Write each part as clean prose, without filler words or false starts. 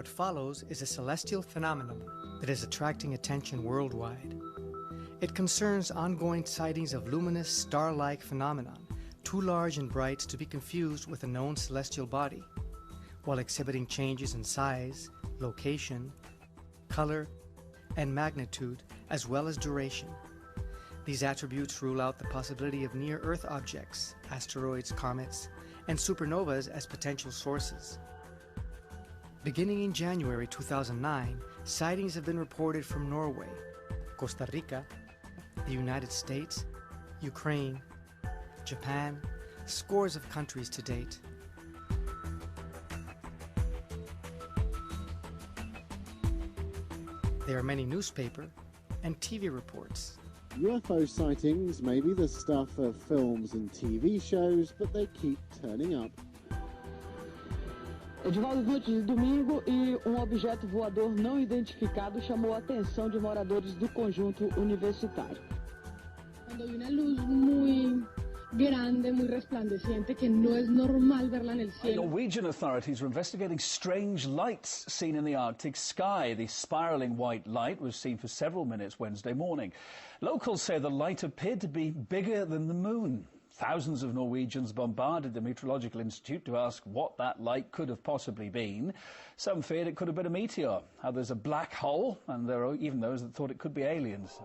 What follows is a celestial phenomenon that is attracting attention worldwide. It concerns ongoing sightings of luminous star-like phenomenon, too large and bright to be confused with a known celestial body, while exhibiting changes in size, location, color, and magnitude, as well as duration. These attributes rule out the possibility of near-Earth objects, asteroids, comets, and supernovas as potential sources. Beginning in January 2009, sightings have been reported from Norway, Costa Rica, the United States, Ukraine, Japan, scores of countries to date. There are many newspaper and TV reports. UFO sightings may be the stuff of films and TV shows, but they keep turning up. Edivaldo, noite de domingo e objeto voador não identificado chamou a atenção de moradores do conjunto universitário. Cuando hay una luz muy grande, muy resplandeciente, que no es normal verla en el cielo. Norwegian authorities are investigating strange lights seen in the Arctic sky. The spiraling white light was seen for several minutes Wednesday morning. Locals say the light appeared to be bigger than the moon. Thousands of Norwegians bombarded the Meteorological Institute to ask what that light could have possibly been. Some feared it could have been a meteor, others a black hole, and there are even those that thought it could be aliens.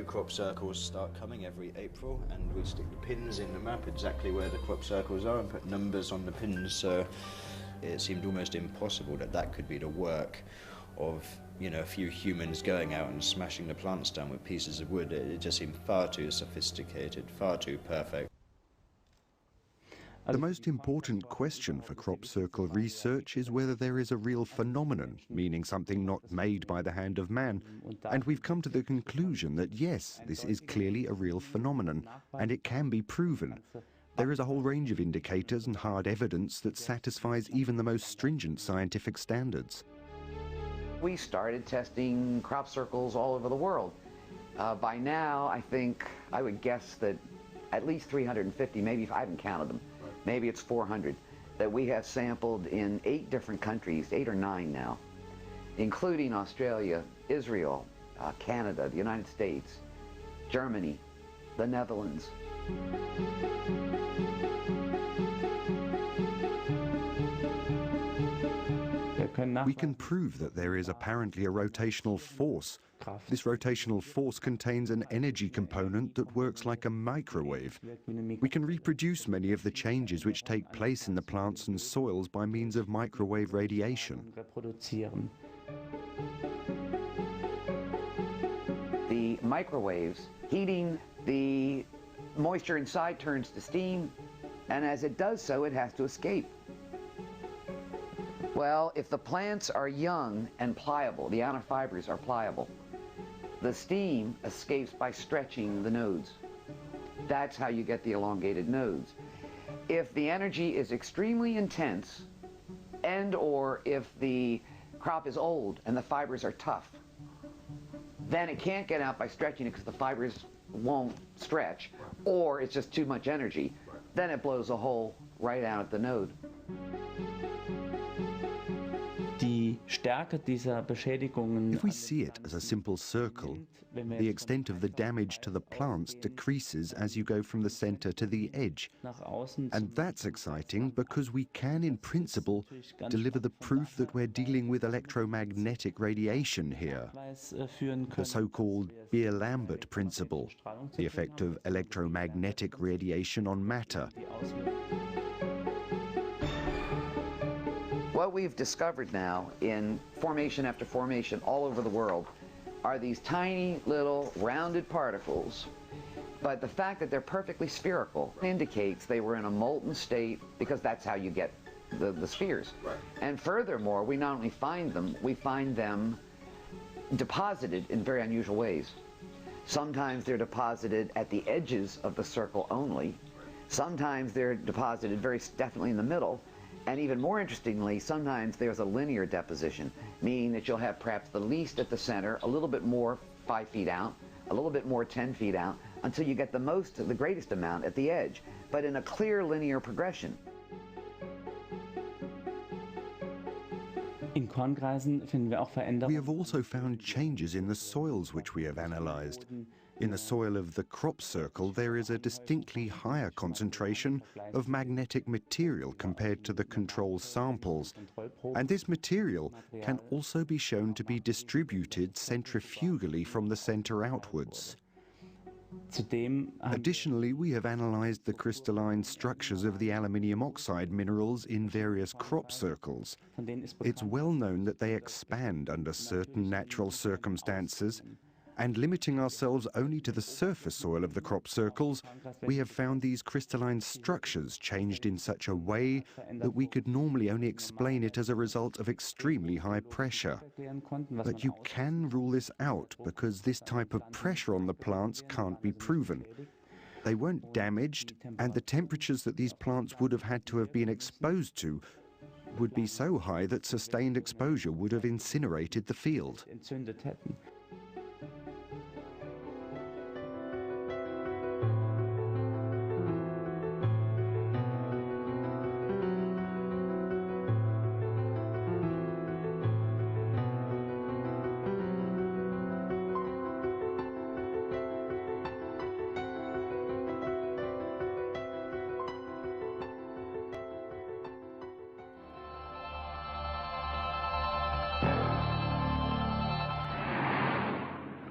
Crop circles start coming every April, and we stick the pins in the map exactly where the crop circles are and put numbers on the pins, so it seemed almost impossible that that could be the work of, you know, a few humans going out and smashing the plants down with pieces of wood. It just seemed far too sophisticated, far too perfect. The most important question for crop circle research is whether there is a real phenomenon, meaning something not made by the hand of man. And we've come to the conclusion that yes, this is clearly a real phenomenon, and it can be proven. There is a whole range of indicators and hard evidence that satisfies even the most stringent scientific standards. We started testing crop circles all over the world. By now, I would guess that at least 350, maybe if I haven't counted them, maybe it's 400, that we have sampled in 8 different countries, 8 or 9 now, including Australia, Israel, Canada, the United States, Germany, the Netherlands. We can prove that there is apparently a rotational force. This rotational force contains an energy component that works like a microwave. We can reproduce many of the changes which take place in the plants and soils by means of microwave radiation. The microwaves heating the moisture inside turns to steam, and as it does so, it has to escape. Well, if the plants are young and pliable, the outer fibers are pliable, the steam escapes by stretching the nodes. That's how you get the elongated nodes. If the energy is extremely intense, and or if the crop is old and the fibers are tough, then it can't get out by stretching it because the fibers won't stretch, or it's just too much energy. Then it blows a hole right out at the node. If we see it as a simple circle, the extent of the damage to the plants decreases as you go from the center to the edge. And that's exciting because we can, in principle, deliver the proof that we're dealing with electromagnetic radiation here. The so-called Beer-Lambert principle, the effect of electromagnetic radiation on matter. What we've discovered now in formation after formation all over the world are these tiny little rounded particles, but the fact that they're perfectly spherical indicates they were in a molten state, because that's how you get the spheres. Right. And furthermore, we not only find them, we find them deposited in very unusual ways. Sometimes they're deposited at the edges of the circle only. Sometimes they're deposited very definitely in the middle. And even more interestingly, sometimes there's a linear deposition, meaning that you'll have perhaps the least at the center, a little bit more 5 feet out, a little bit more 10 feet out, until you get the greatest amount at the edge, but in a clear linear progression. We have also found changes in the soils which we have analyzed. In the soil of the crop circle, there is a distinctly higher concentration of magnetic material compared to the control samples. And this material can also be shown to be distributed centrifugally from the center outwards. Additionally, we have analyzed the crystalline structures of the aluminium oxide minerals in various crop circles. It's well known that they expand under certain natural circumstances, and limiting ourselves only to the surface soil of the crop circles, we have found these crystalline structures changed in such a way that we could normally only explain it as a result of extremely high pressure. But you can rule this out because this type of pressure on the plants can't be proven. They weren't damaged, and the temperatures that these plants would have had to have been exposed to would be so high that sustained exposure would have incinerated the field.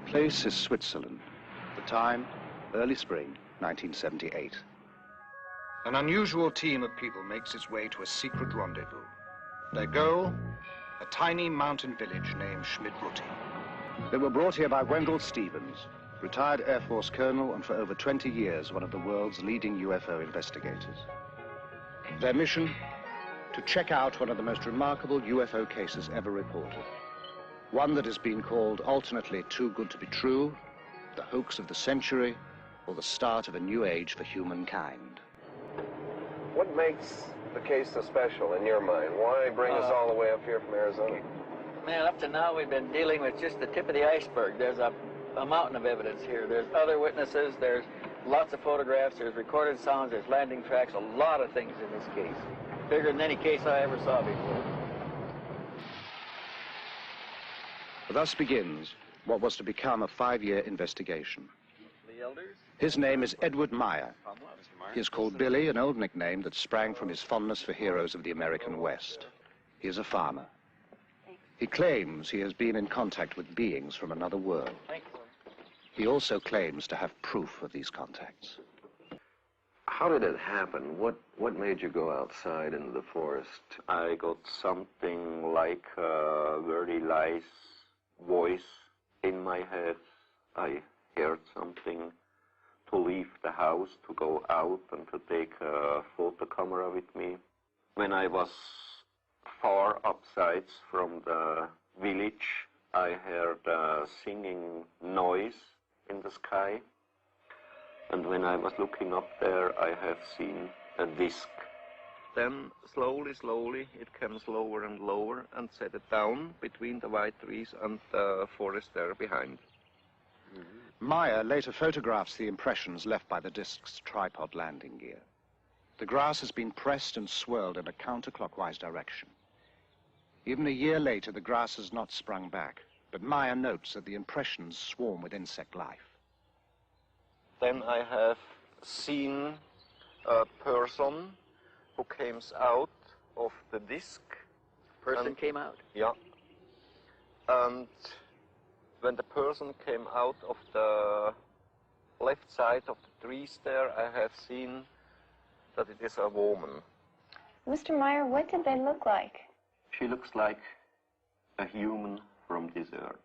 The place is Switzerland. The time, early spring, 1978. An unusual team of people makes its way to a secret rendezvous. Their goal, a tiny mountain village named Schmidt-Rutti. They were brought here by Wendell Stevens, retired Air Force colonel and for over 20 years one of the world's leading UFO investigators. Their mission, to check out one of the most remarkable UFO cases ever reported. One that has been called alternately too good to be true, the hoax of the century, or the start of a new age for humankind. What makes the case so special in your mind? Why bring us all the way up here from Arizona? Man, up to now we've been dealing with just the tip of the iceberg. There's a mountain of evidence here. There's other witnesses, there's lots of photographs, there's recorded sounds, there's landing tracks, a lot of things in this case. Bigger than any case I ever saw before. Thus begins what was to become a 5-year investigation. His name is Edward Meyer. He is called Billy, an old nickname that sprang from his fondness for heroes of the American West. He is a farmer. He claims he has been in contact with beings from another world. He also claims to have proof of these contacts. How did it happen? What made you go outside into the forest? I got something like a very nice voice in my head. I heard something to leave the house, to go out and to take a photo camera with me. When I was far upsides from the village, I heard a singing noise in the sky. And when I was looking up there, I have seen a disc. Then slowly, it comes lower and lower and set it down between the white trees and the forest there behind. Meyer later photographs the impressions left by the disc's tripod landing gear. The grass has been pressed and swirled in a counterclockwise direction. Even a year later, the grass has not sprung back, but Meyer notes that the impressions swarm with insect life. Then I have seen a person who came out of the disc. Person came out? Yeah. And when the person came out of the left side of the trees there, I have seen that it is a woman. Mr. Meyer, what did they look like? She looks like a human from this earth.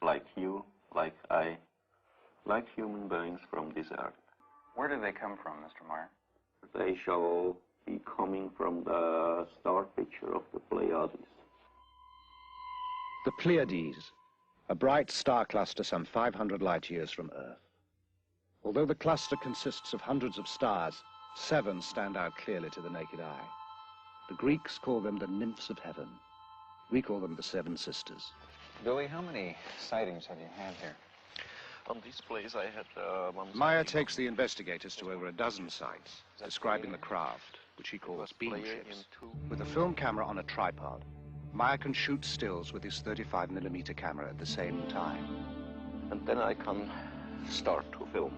Like you, like I, like human beings from this earth. Where do they come from, Mr. Meyer? They shall be coming from the star picture of the Pleiades. The Pleiades, a bright star cluster some 500 light-years from Earth. Although the cluster consists of hundreds of stars, 7 stand out clearly to the naked eye. The Greeks call them the nymphs of heaven. We call them the 7 sisters. Billy, how many sightings have you had here? On this place I had one... Meyer takes the investigators to over a dozen sites, describing the craft, which he calls beam ships. With a film camera on a tripod, Meyer can shoot stills with his 35mm camera at the same time. And then I can start to film.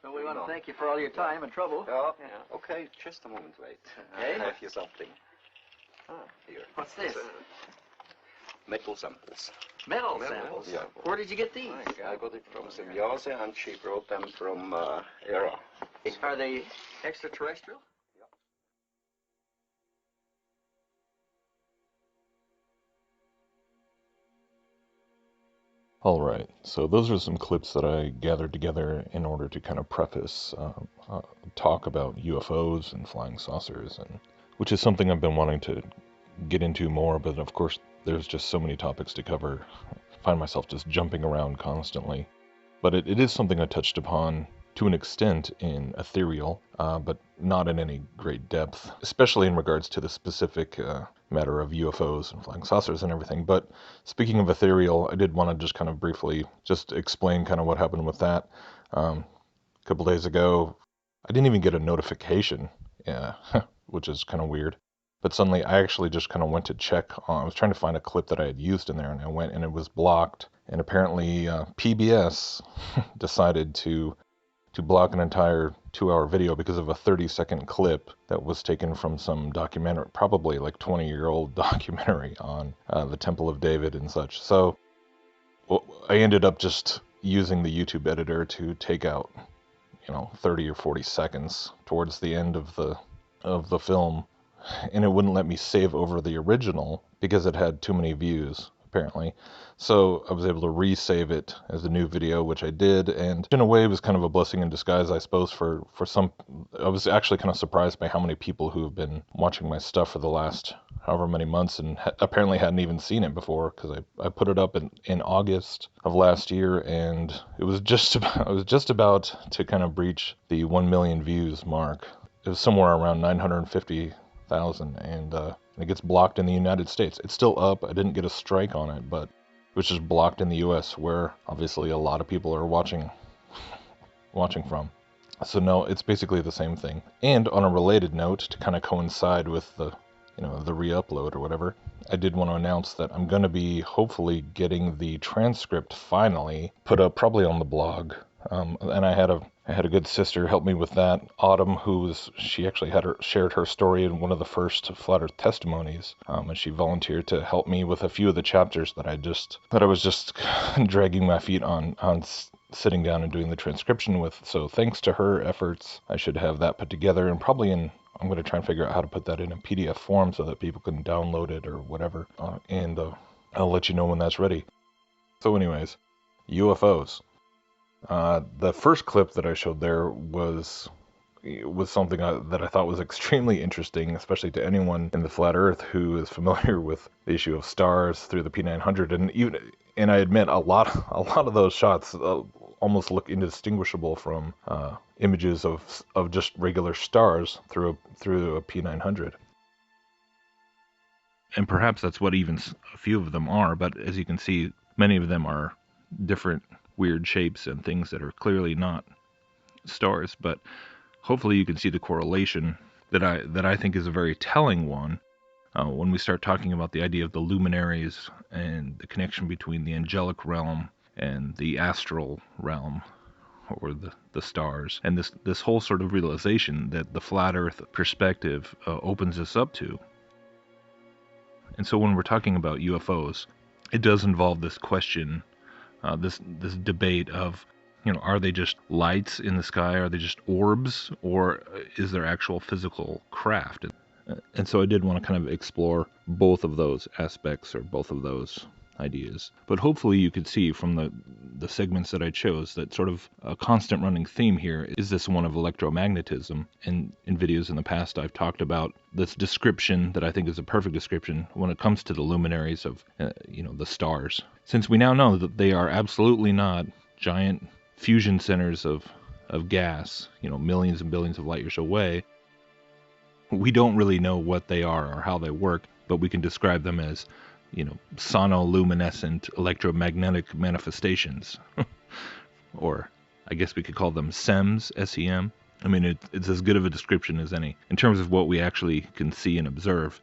So we want to thank you for all your time and trouble. Yeah. Okay, just a moment, wait. Okay. I have here something. Here. What's this? Metal samples. Metal samples? Yeah. Where did you get these? I got it from Semyase, and she brought them from ERA. Are they extraterrestrial? Alright, so those are some clips that I gathered together in order to kind of preface talk about UFOs and flying saucers, and which is something I've been wanting to get into more, but of course there's just so many topics to cover. I find myself just jumping around constantly. But it is something I touched upon to an extent in Ethereal, but not in any great depth, especially in regards to the specific matter of UFOs and flying saucers and everything. But speaking of Ethereal, I did want to just kind of briefly just explain kind of what happened with that. A couple days ago, I didn't even get a notification, which is kind of weird. But suddenly I actually just kind of went to check. I was trying to find a clip that I had used in there, and I went and it was blocked. And apparently PBS decided to block an entire 2-hour video because of a 30-second clip that was taken from some documentary, probably like 20-year-old documentary on the Temple of David and such. So I ended up just using the YouTube editor to take out, 30 or 40 seconds towards the end of the film, and it wouldn't let me save over the original because it had too many views, apparently. So I was able to resave it as a new video, which I did, and in a way it was kind of a blessing in disguise, I suppose, for some. I was actually kind of surprised by how many people who have been watching my stuff for the last however many months and apparently hadn't even seen it before, because I put it up in August of last year, and it was just about to kind of breach the 1 million views mark. It was somewhere around 950,000, and it gets blocked in the United States. It's still up. I didn't get a strike on it, but it was just blocked in the US, where obviously a lot of people are watching from. So no, it's basically the same thing. And on a related note, to kind of coincide with the re-upload or whatever, I did want to announce that I'm going to be hopefully getting the transcript finally put up, probably on the blog. And I had a good sister help me with that, Autumn, she actually shared her story in one of the first Flat Earth testimonies, and she volunteered to help me with a few of the chapters that I was just dragging my feet on sitting down and doing the transcription with. So thanks to her efforts, I should have that put together, and probably I'm going to try and figure out how to put that in a PDF form so that people can download it or whatever, and I'll let you know when that's ready. So anyways, UFOs. The first clip that I showed there was something that I thought was extremely interesting, especially to anyone in the flat Earth who is familiar with the issue of stars through the P900, and I admit a lot of those shots almost look indistinguishable from images of just regular stars through a P900. And perhaps that's what even a few of them are, but as you can see, many of them are different weird shapes and things that are clearly not stars. But hopefully you can see the correlation that I think is a very telling one when we start talking about the idea of the luminaries and the connection between the angelic realm and the astral realm, or the stars, and this whole sort of realization that the flat earth perspective opens us up to. And so when we're talking about UFOs, it does involve this question, this debate of, are they just lights in the sky? Are they just orbs? Or is there actual physical craft? And so I did want to kind of explore both of those aspects, or both of those ideas. But hopefully you could see from the segments that I chose that sort of a constant running theme here is this one of electromagnetism. And in videos in the past I've talked about this description that I think is a perfect description when it comes to the luminaries of the stars. Since we now know that they are absolutely not giant fusion centers of gas, millions and billions of light years away, we don't really know what they are or how they work, but we can describe them as sonoluminescent electromagnetic manifestations. Or I guess we could call them SEMs, S-E-M. I mean, it's as good of a description as any in terms of what we actually can see and observe.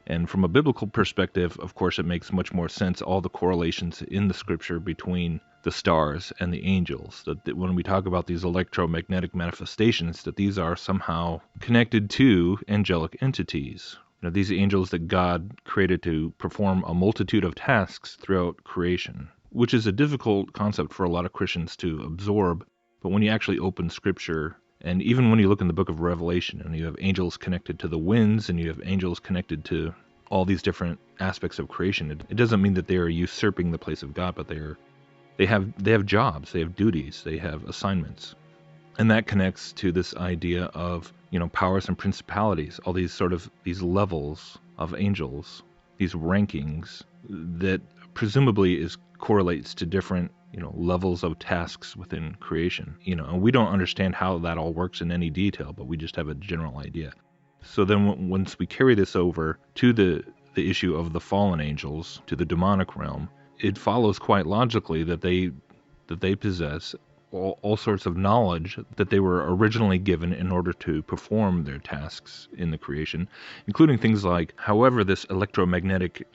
And from a biblical perspective, of course, it makes much more sense, all the correlations in the scripture between the stars and the angels, that when we talk about these electromagnetic manifestations, that these are somehow connected to angelic entities. These angels that God created to perform a multitude of tasks throughout creation, which is a difficult concept for a lot of Christians to absorb. But when you actually open scripture, and even when you look in the book of Revelation, and you have angels connected to the winds, and you have angels connected to all these different aspects of creation, it doesn't mean that they are usurping the place of God, but they have jobs, they have duties, they have assignments. And that connects to this idea of, powers and principalities, all these levels of angels, these rankings that presumably correlates to different, levels of tasks within creation. And we don't understand how that all works in any detail, but we just have a general idea. So then once we carry this over to the issue of the fallen angels, to the demonic realm, it follows quite logically that they possess all sorts of knowledge that they were originally given in order to perform their tasks in the creation, including things like however this electromagnetic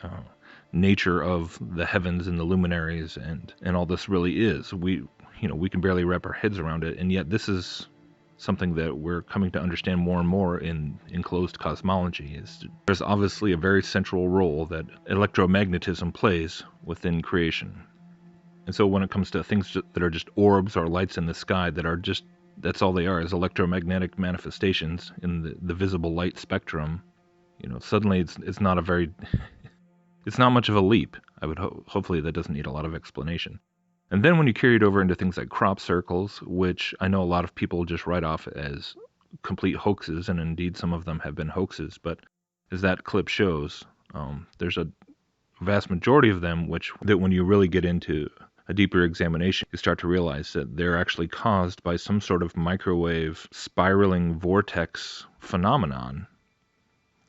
nature of the heavens and the luminaries and all this really is. We can barely wrap our heads around it, and yet this is something that we're coming to understand more and more in enclosed cosmology. There's obviously a very central role that electromagnetism plays within creation. And so when it comes to things that are just orbs or lights in the sky that are just, that's all they are, is electromagnetic manifestations in the visible light spectrum, suddenly it's not it's not much of a leap. I would hopefully that doesn't need a lot of explanation. And then when you carry it over into things like crop circles, which I know a lot of people just write off as complete hoaxes, and indeed some of them have been hoaxes, but as that clip shows, there's a vast majority of them that when you really get into a deeper examination, you start to realize that they're actually caused by some sort of microwave spiraling vortex phenomenon,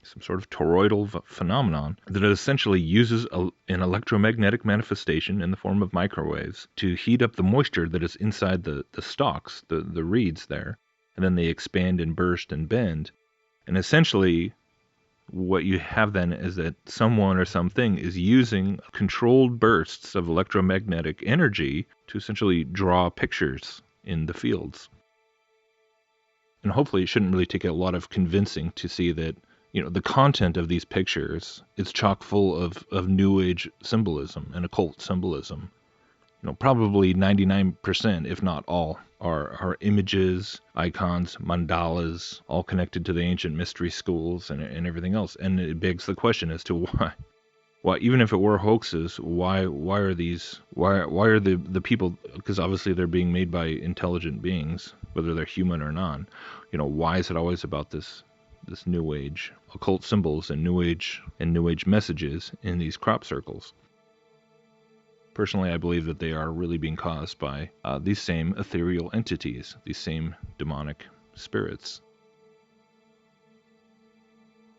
some sort of toroidal phenomenon that essentially uses an electromagnetic manifestation in the form of microwaves to heat up the moisture that is inside the stalks, the reeds there, and then they expand and burst and bend. And essentially what you have then is that someone or something is using controlled bursts of electromagnetic energy to essentially draw pictures in the fields. And hopefully it shouldn't really take a lot of convincing to see that, the content of these pictures is chock full of New Age symbolism and occult symbolism. Probably 99%, if not all, are images, icons, mandalas, all connected to the ancient mystery schools and everything else. And it begs the question as to why even if it were hoaxes, why are the people, because obviously they're being made by intelligent beings, whether they're human or not, why is it always about this New Age occult symbols and New Age messages in these crop circles? Personally, I believe that they are really being caused by these same ethereal entities, these same demonic spirits.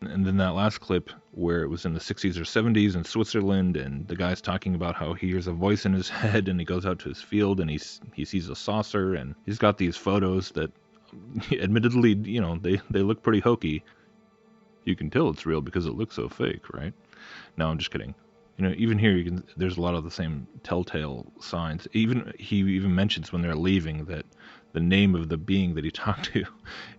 And then that last clip where it was in the 60s or 70s in Switzerland, and the guy's talking about how he hears a voice in his head, and he goes out to his field and he sees a saucer, and he's got these photos that admittedly, they look pretty hokey. You can tell it's real because it looks so fake, right? No, I'm just kidding. Even here there's a lot of the same telltale signs. He even mentions when they're leaving that the name of the being that he talked to,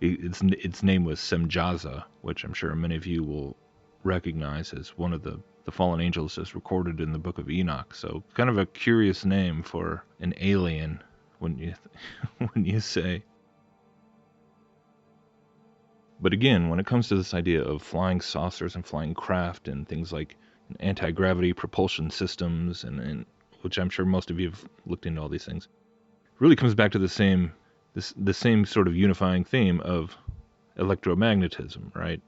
its name was Semjaza, which I'm sure many of you will recognize as one of the fallen angels as recorded in the Book of Enoch. So kind of a curious name for an alien, when you say. But again, when it comes to this idea of flying saucers and flying craft and things like anti-gravity propulsion systems, and which I'm sure most of you have looked into all these things, really comes back to the same sort of unifying theme of electromagnetism, right?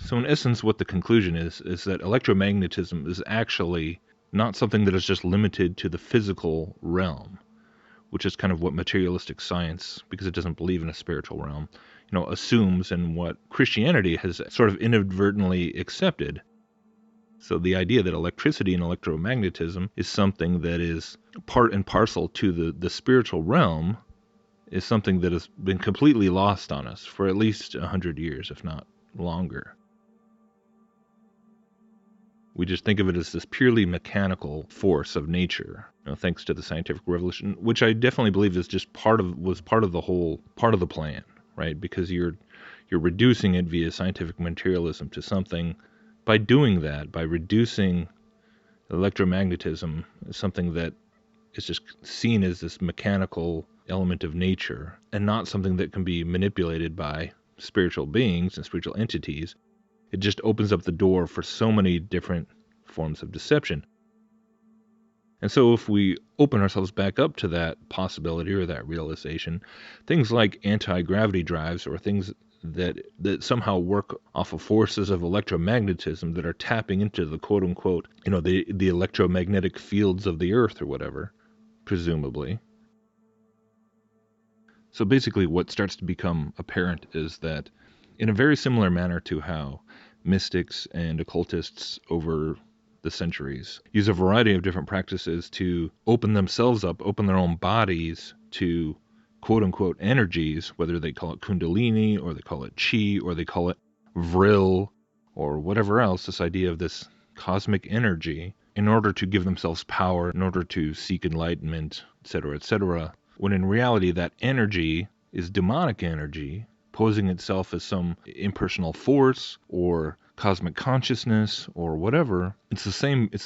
So in essence, what the conclusion is that electromagnetism is actually not something that is just limited to the physical realm, which is kind of what materialistic science, because it doesn't believe in a spiritual realm, assumes, and what Christianity has sort of inadvertently accepted. So the idea that electricity and electromagnetism is something that is part and parcel to the spiritual realm is something that has been completely lost on us for at least 100 years, if not longer. We just think of it as this purely mechanical force of nature, thanks to the scientific revolution, which I definitely believe is just part of the plan, right? Because you're reducing it via scientific materialism to something. By doing that, by reducing electromagnetism as something that is just seen as this mechanical element of nature and not something that can be manipulated by spiritual beings and spiritual entities, it just opens up the door for so many different forms of deception. And so if we open ourselves back up to that possibility or that realization, things like anti-gravity drives or things that somehow work off of forces of electromagnetism that are tapping into the quote-unquote, the electromagnetic fields of the earth or whatever, presumably. So basically what starts to become apparent is that in a very similar manner to how mystics and occultists over the centuries use a variety of different practices to open themselves up, open their own bodies to quote-unquote energies, whether they call it kundalini or they call it chi or they call it vril or whatever else, this idea of this cosmic energy, in order to give themselves power, in order to seek enlightenment, etc., when in reality that energy is demonic energy, posing itself as some impersonal force or cosmic consciousness or whatever. It's the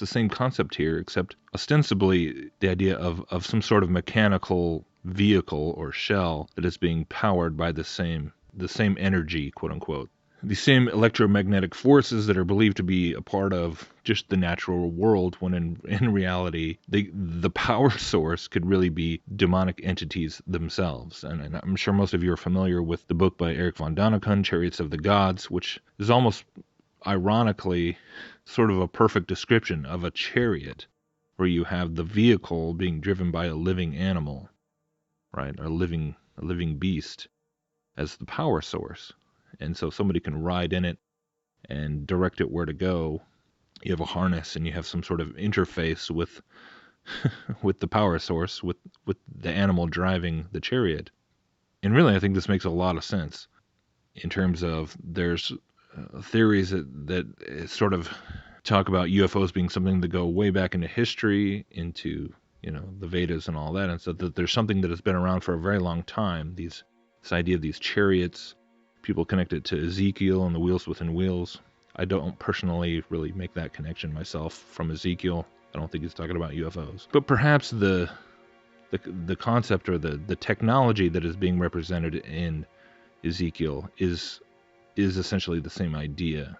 same concept here, except ostensibly the idea of some sort of mechanical vehicle or shell that is being powered by the same energy, quote unquote. The same electromagnetic forces that are believed to be a part of just the natural world, when in reality the power source could really be demonic entities themselves. And I'm sure most of you are familiar with the book by Erich von Däniken, Chariots of the Gods, which is almost ironically sort of a perfect description of a chariot, where you have the vehicle being driven by a living animal, right? A living beast as the power source. And so somebody can ride in it and direct it where to go. You have a harness and you have some sort of interface with the power source, with the animal driving the chariot. And really, I think this makes a lot of sense in terms of there's theories that sort of talk about UFOs being something that go way back into history, into the Vedas and all that, and so that there's something that has been around for a very long time. This idea of these chariots. People connect it to Ezekiel and the wheels within wheels. I don't personally really make that connection myself from Ezekiel. I don't think he's talking about UFOs. But perhaps the concept or the technology that is being represented in Ezekiel is essentially the same idea.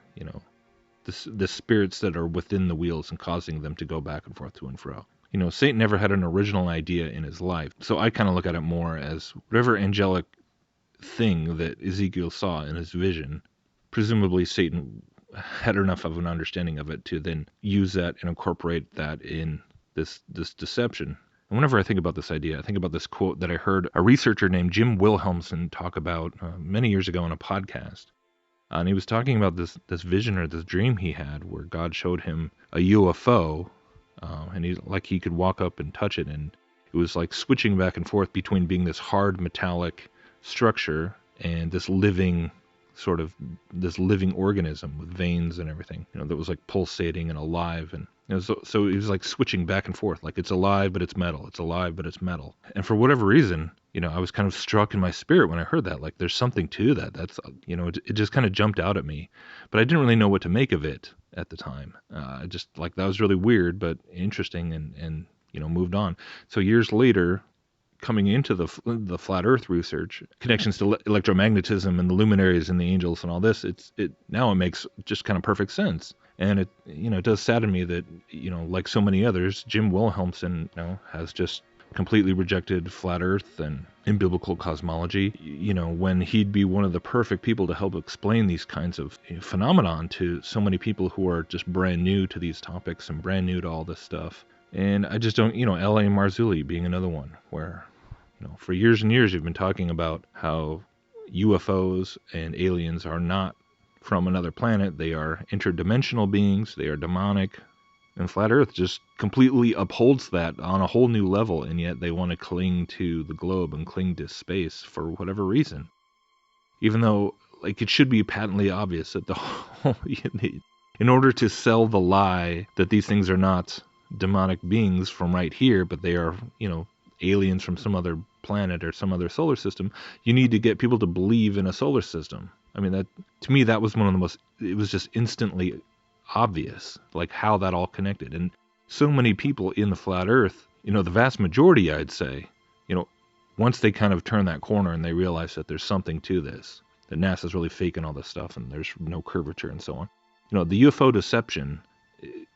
The spirits that are within the wheels and causing them to go back and forth to and fro. Satan never had an original idea in his life. So I kind of look at it more as whatever angelic thing that Ezekiel saw in his vision, presumably Satan had enough of an understanding of it to then use that and incorporate that in this deception. And whenever I think about this idea, I think about this quote that I heard a researcher named Jim Wilhelmsen talk about many years ago on a podcast And he was talking about this vision or this dream he had where God showed him a UFO, and he could walk up and touch it, and it was like switching back and forth between being this hard metallic structure and this living organism with veins and everything, that was like pulsating and alive. And so it was like switching back and forth, like it's alive but it's metal, it's alive but it's metal. And for whatever reason, I was kind of struck in my spirit when I heard that, like there's something to that. That's it just kind of jumped out at me, but I didn't really know what to make of it at the time. Just like that was really weird but interesting, and moved on. So years later, coming into the flat Earth research, connections to electromagnetism and the luminaries and the angels and all this, now it makes just kind of perfect sense. And it does sadden me that like so many others, Jim Wilhelmsen has just completely rejected flat Earth and in biblical cosmology. When he'd be one of the perfect people to help explain these kinds of phenomenon to so many people who are just brand new to these topics and brand new to all this stuff. And I just don't, L.A. Marzulli being another one where, for years and years you've been talking about how UFOs and aliens are not from another planet. They are interdimensional beings. They are demonic. And Flat Earth just completely upholds that on a whole new level, and yet they want to cling to the globe and cling to space for whatever reason. Even though, it should be patently obvious that in order to sell the lie that these things are not demonic beings from right here, but they are, aliens from some other planet or some other solar system, you need to get people to believe in a solar system. I mean, that to me, that was one of the most, it was just instantly obvious, like how that all connected. And so many people in the flat Earth, the vast majority, I'd say, once they kind of turn that corner and they realize that there's something to this, that NASA's really faking all this stuff and there's no curvature and so on. The UFO deception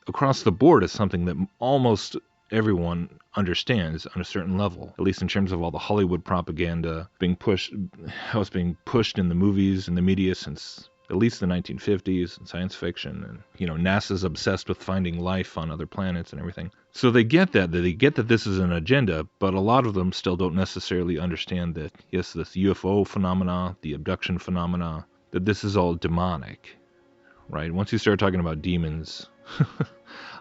across the board is something that almost everyone understands on a certain level, at least in terms of all the Hollywood propaganda how it's being pushed in the movies and the media since at least the 1950s, and science fiction, and NASA's obsessed with finding life on other planets and everything. So they get that this is an agenda, but a lot of them still don't necessarily understand that, yes, this UFO phenomena, the abduction phenomena, that this is all demonic, right? Once you start talking about demons,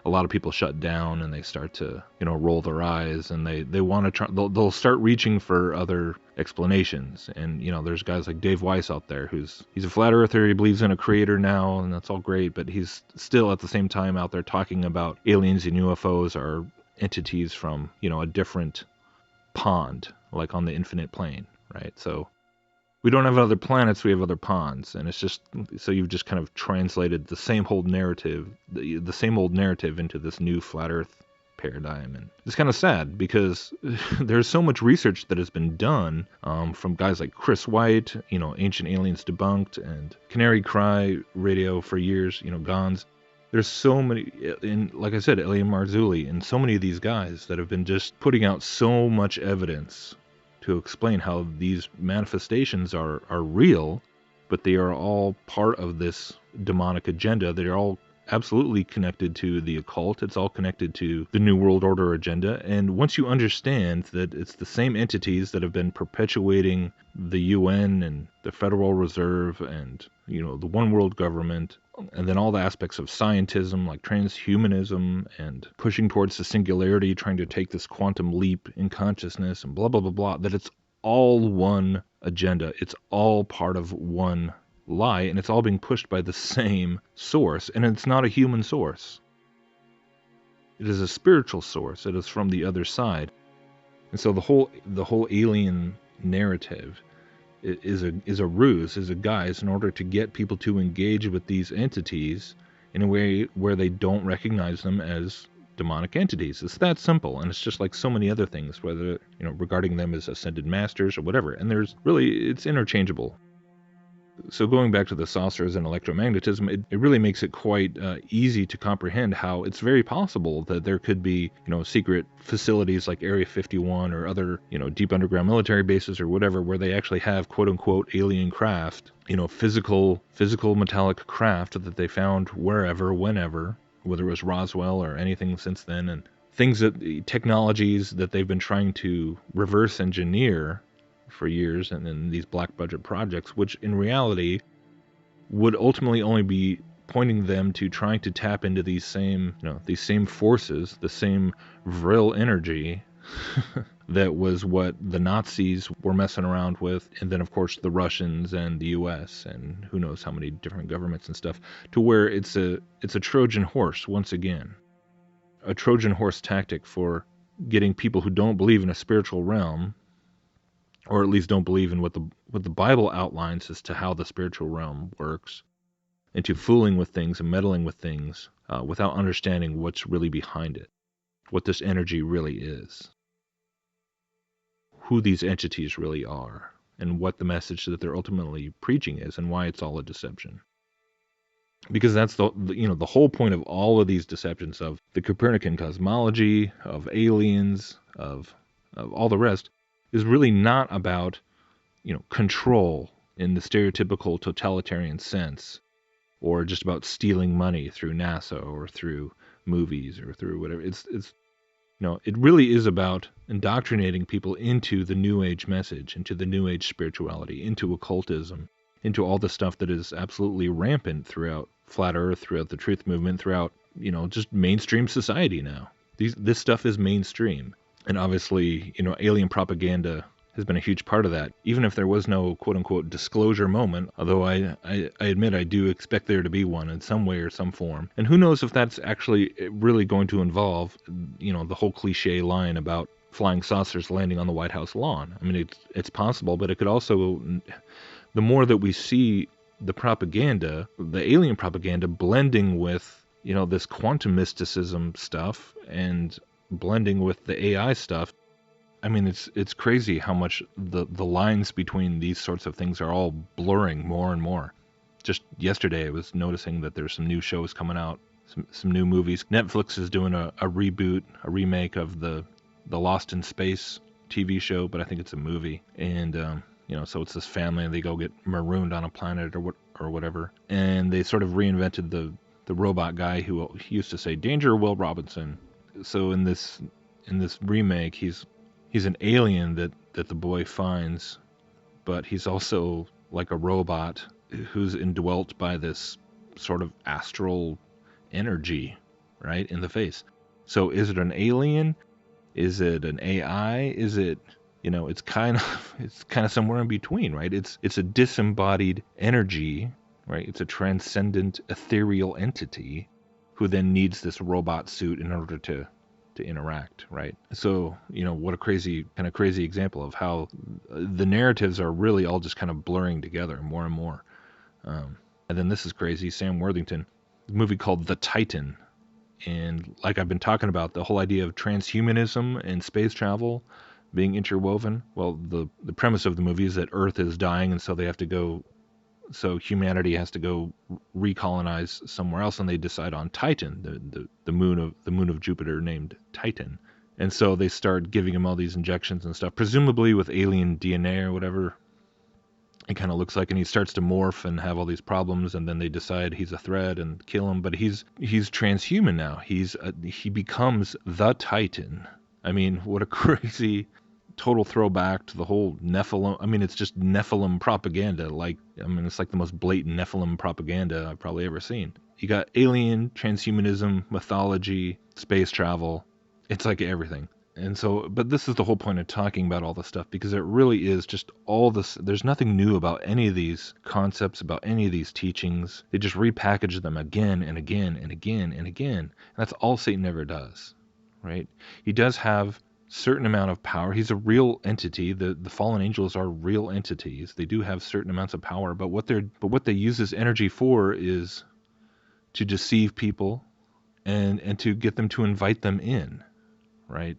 a lot of people shut down and they start to, roll their eyes, and they want to try, they'll start reaching for other explanations. And, there's guys like Dave Weiss out there he's a flat earther, he believes in a creator now, and that's all great, but he's still at the same time out there talking about aliens and UFOs are entities from, a different pond, like on the infinite plane, right? So we don't have other planets, we have other ponds, and it's just, so you've just kind of translated the same old narrative into this new flat Earth paradigm. And it's kind of sad because there's so much research that has been done from guys like Chris White, Ancient Aliens Debunked, and Canary Cry Radio for years, GONS. There's so many, and like I said, L.A. Marzulli, and so many of these guys that have been just putting out so much evidence to explain how these manifestations are real, but they are all part of this demonic agenda. They're all absolutely connected to the occult. It's all connected to the New World Order agenda. And once you understand that it's the same entities that have been perpetuating the UN and the Federal Reserve and, the one world government, and then all the aspects of scientism like transhumanism and pushing towards the singularity, trying to take this quantum leap in consciousness and blah, blah, blah, blah, that it's all one agenda. It's all part of one lie, and it's all being pushed by the same source, and it's not a human source. It is a spiritual source. It is from the other side. And so the whole alien narrative is a ruse, is a guise in order to get people to engage with these entities in a way where they don't recognize them as demonic entities. It's that simple, and it's just like so many other things, whether regarding them as ascended masters or whatever. And it's interchangeable. So going back to the saucers and electromagnetism, it really makes it quite easy to comprehend how it's very possible that there could be, secret facilities like Area 51 or other, deep underground military bases or whatever, where they actually have quote unquote alien craft, physical metallic craft that they found wherever, whenever, whether it was Roswell or anything since then, and technologies that they've been trying to reverse engineer for years, and then these black budget projects, which in reality would ultimately only be pointing them to trying to tap into these same forces, the same vril energy that was what the Nazis were messing around with, and then of course the Russians and the US and who knows how many different governments and stuff, to where it's a Trojan horse once again. A Trojan horse tactic for getting people who don't believe in a spiritual realm, or at least don't believe in what the Bible outlines as to how the spiritual realm works, into fooling with things and meddling with things without understanding what's really behind it, what this energy really is, who these entities really are, and what the message that they're ultimately preaching is, and why it's all a deception. Because that's the whole point of all of these deceptions, of the Copernican cosmology, of aliens, of all the rest, is really not about control in the stereotypical totalitarian sense, or just about stealing money through NASA or through movies or through whatever. It really is about indoctrinating people into the New Age message, into the New Age spirituality, into occultism, into all the stuff that is absolutely rampant throughout Flat Earth, throughout the Truth Movement, throughout, just mainstream society now. This stuff is mainstream. And obviously, alien propaganda has been a huge part of that, even if there was no quote-unquote disclosure moment, although I admit I do expect there to be one in some way or some form. And who knows if that's actually really going to involve, the whole cliche line about flying saucers landing on the White House lawn. I mean, it's possible, but it could also, the more that we see the propaganda, the alien propaganda blending with, this quantum mysticism stuff and blending with the AI stuff, I mean, it's crazy how much the lines between these sorts of things are all blurring more and more. Just yesterday I was noticing that there's some new shows coming out, some new movies. Netflix is doing a reboot, a remake of the Lost in Space TV show, but I think it's a movie. And so it's this family and they go get marooned on a planet or whatever. And they sort of reinvented the robot guy who used to say, "Danger, Will Robinson." So in this remake, he's an alien that the boy finds, but he's also like a robot who's indwelt by this sort of astral energy, right, in the face. So is it an alien? Is it an AI? Is it, it's kind of somewhere in between, right? It's a disembodied energy, right? It's a transcendent ethereal entity who then needs this robot suit in order to interact, right? So, what a crazy example of how the narratives are really all just kind of blurring together more and more. And then this is crazy. Sam Worthington, a movie called The Titan. And like I've been talking about, the whole idea of transhumanism and space travel being interwoven. Well, the premise of the movie is that Earth is dying, and so humanity has to go recolonize somewhere else, and they decide on Titan, the moon of Jupiter named Titan. And so they start giving him all these injections and stuff, presumably with alien DNA or whatever it kind of looks like, and he starts to morph and have all these problems, and then they decide he's a threat and kill him. But he's transhuman now. He becomes the Titan. I mean, what a crazy total throwback to the whole Nephilim. I mean, it's just Nephilim propaganda. It's like the most blatant Nephilim propaganda I've probably ever seen. You got alien, transhumanism, mythology, space travel. It's like everything. And so, but this is the whole point of talking about all this stuff, because it really is just all this. There's nothing new about any of these concepts, about any of these teachings. They just repackage them again and again and again and again. And that's all Satan ever does, right? He does have certain amount of power. He's a real entity. The fallen angels are real entities. They do have certain amounts of power, but what they use this energy for is to deceive people and to get them to invite them in, right?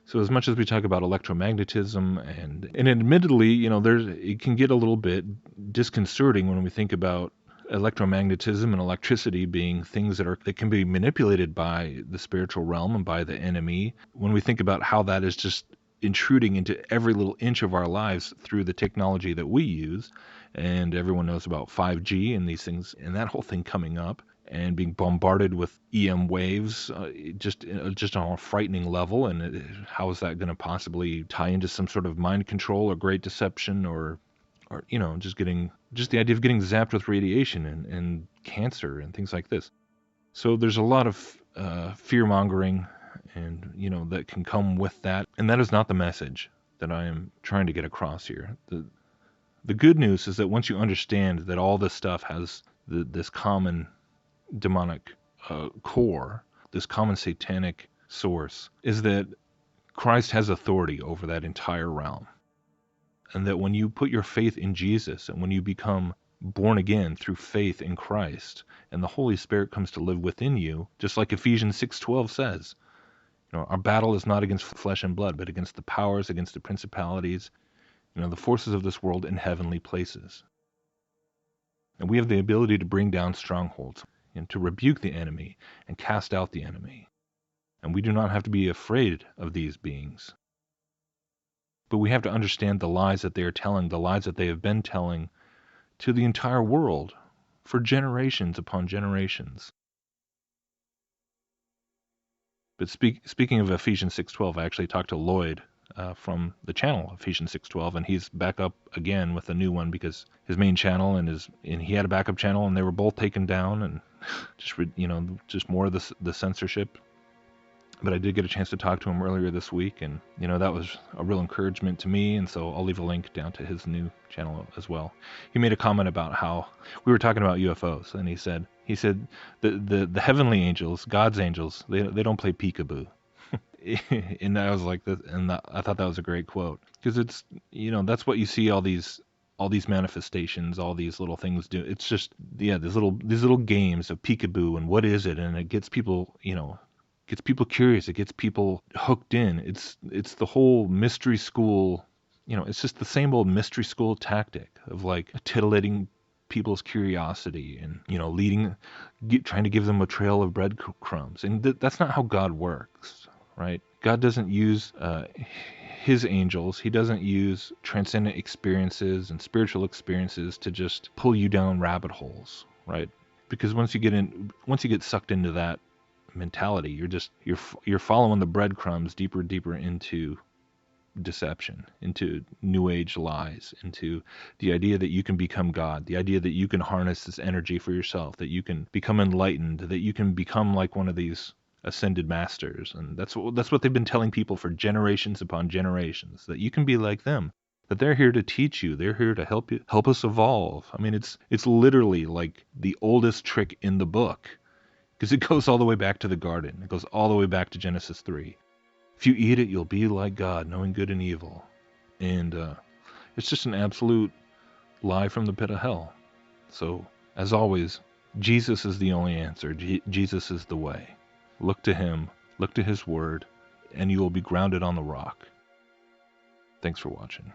So as much as we talk about electromagnetism and admittedly, it can get a little bit disconcerting when we think about electromagnetism and electricity being things that can be manipulated by the spiritual realm and by the enemy. When we think about how that is just intruding into every little inch of our lives through the technology that we use, and everyone knows about 5G and these things, and that whole thing coming up and being bombarded with EM waves, just on a frightening level. And how is that going to possibly tie into some sort of mind control or great deception or or, just the idea of getting zapped with radiation and cancer and things like this. So there's a lot of fear-mongering and, that can come with that. And that is not the message that I am trying to get across here. The good news is that once you understand that all this stuff has this common demonic core, this common satanic source, is that Christ has authority over that entire realm. And that when you put your faith in Jesus and when you become born again through faith in Christ and the Holy Spirit comes to live within you, just like Ephesians 6:12 says, our battle is not against flesh and blood, but against the powers, against the principalities, the forces of this world in heavenly places. And we have the ability to bring down strongholds and to rebuke the enemy and cast out the enemy. And we do not have to be afraid of these beings. But we have to understand the lies that they are telling, the lies that they have been telling to the entire world for generations upon generations. But speaking of Ephesians 6:12, I actually talked to Lloyd from the channel Ephesians 6:12, and he's back up again with a new one because his main channel and he had a backup channel, and they were both taken down, and just more of the censorship. But I did get a chance to talk to him earlier this week, and that was a real encouragement to me, and so I'll leave a link down to his new channel as well. He made a comment about how we were talking about UFOs, and he said the heavenly angels, God's angels, they don't play peekaboo. And I was like, I thought that was a great quote, because it's that's what you see all these manifestations, all these little things do. It's just these little games of peekaboo and what is it, and it gets people gets people curious, it gets people hooked in. It's the whole mystery school, it's just the same old mystery school tactic of like titillating people's curiosity and trying to give them a trail of breadcrumbs. And that's not how God works, right? God doesn't use his angels, he doesn't use transcendent experiences and spiritual experiences to just pull you down rabbit holes, right? Because once you get sucked into that mentality, you're following the breadcrumbs deeper and deeper into deception, into new age lies, into the idea that you can become God, the idea that you can harness this energy for yourself, that you can become enlightened, that you can become like one of these ascended masters. And that's what they've been telling people for generations upon generations, that you can be like them, that they're here to teach you, they're here to help us evolve. I mean, it's literally like the oldest trick in the book, because it goes all the way back to the garden. It goes all the way back to Genesis 3. If you eat it, you'll be like God, knowing good and evil. And it's just an absolute lie from the pit of hell. So, as always, Jesus is the only answer. Jesus is the way. Look to him, look to his word, and you will be grounded on the rock. Thanks for watching.